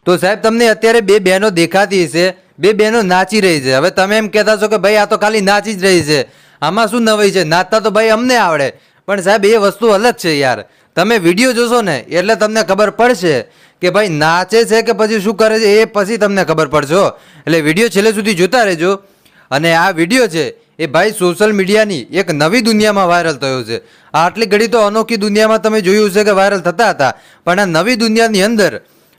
તો સાહેબ તમને અત્યારે બે બહેનો દેખાતી છે, બે બહેનો નાચી રહી છે. હવે તમે એમ કહેતા છો કે ભાઈ આ તો ખાલી નાચી જ રહી છે, આમાં શું નવાઈ છે, નાચતા તો ભાઈ અમને આવડે. પણ સાહેબ એ વસ્તુ અલગ છે યાર. તમે વિડીયો જોશો ને એટલે તમને ખબર પડશે કે ભાઈ નાચે છે કે પછી શું કરે છે, એ પછી તમને ખબર પડશે. એટલે વિડીયો છેલ્લે સુધી જોતા રહેજો. અને આ વિડીયો છે એ ભાઈ સોશિયલ મીડિયાની એક નવી દુનિયામાં વાયરલ થયો છે. આટલી ઘડી તો અનોખી દુનિયામાં તમે જોયું છે કે વાયરલ થતા હતા, પણ આ નવી દુનિયાની અંદર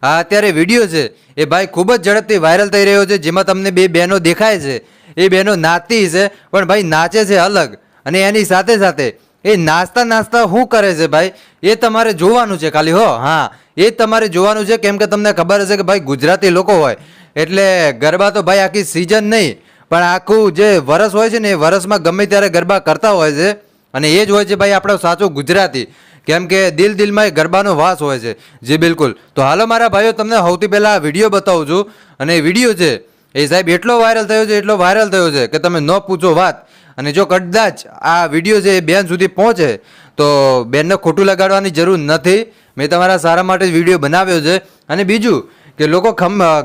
આ અત્યારે વિડીયો છે એ ભાઈ ખૂબ જ ઝડપથી વાયરલ થઈ રહ્યો છે. જેમાં તમને બે બહેનો દેખાય છે, એ બહેનો નાચતી છે, પણ ભાઈ નાચે છે અલગ. અને એની સાથે સાથે એ નાચતા નાચતા શું કરે છે ભાઈ એ તમારે જોવાનું છે ખાલી. હા, એ તમારે જોવાનું છે. કેમ કે તમને ખબર હશે કે ભાઈ ગુજરાતી લોકો હોય એટલે ગરબા તો ભાઈ આખી સિઝન નહીં પણ આખું જે વરસ હોય છે ને એ વરસમાં ગમે ત્યારે ગરબા કરતા હોય છે. અને એ જ હોય છે ભાઈ આપણો સાચો ગુજરાતી. કેમ કે દિલ દિલમાં એ ગરબાનો વાસ હોય છે. જી બિલકુલ. તો હાલો મારા ભાઈઓ, તમને સૌથી પહેલાં વિડીયો બતાવું છું. અને વિડીયો છે એ સાહેબ એટલો વાયરલ થયો છે કે તમે ન પૂછો વાત. અને જો કદાચ આ વિડીયો છે એ બેન સુધી પહોંચે તો બેનને ખોટું લગાડવાની જરૂર નથી. મેં તમારા સારા માટે જ વિડીયો બનાવ્યો છે. અને બીજું કે લોકો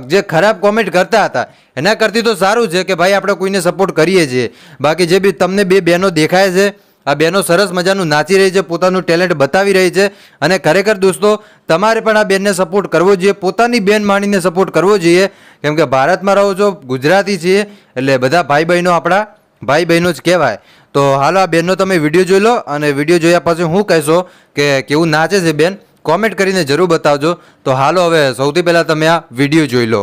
જે ખરાબ કોમેન્ટ કરતા હતા એના કરતી તો સારું છે કે ભાઈ આપણે કોઈને સપોર્ટ કરીએ છીએ. બાકી જે બી તમને બે બહેનો દેખાય છે, આ બહેનો સરસ મજાનું નાચી રહી છે, પોતાનું ટેલેન્ટ બતાવી રહી છે. અને ખરેખર દોસ્તો તમારે પણ આ બેનને સપોર્ટ કરવો જોઈએ, પોતાની બેન માણીને સપોર્ટ કરવો જોઈએ. કેમ કે ભારતમાં રહો છો, ગુજરાતી છીએ એટલે બધા ભાઈ બહેનો આપણા ભાઈ બહેનો જ કહેવાય. તો હાલો આ બેનનો તમે વિડીયો જોઈ લો. અને વિડીયો જોયા પછી હું કહેશો કે કેવું નાચે છે બેન, કોમેન્ટ કરીને જરૂર બતાવજો. તો હાલો હવે સૌથી પહેલાં તમે આ વિડીયો જોઈ લો.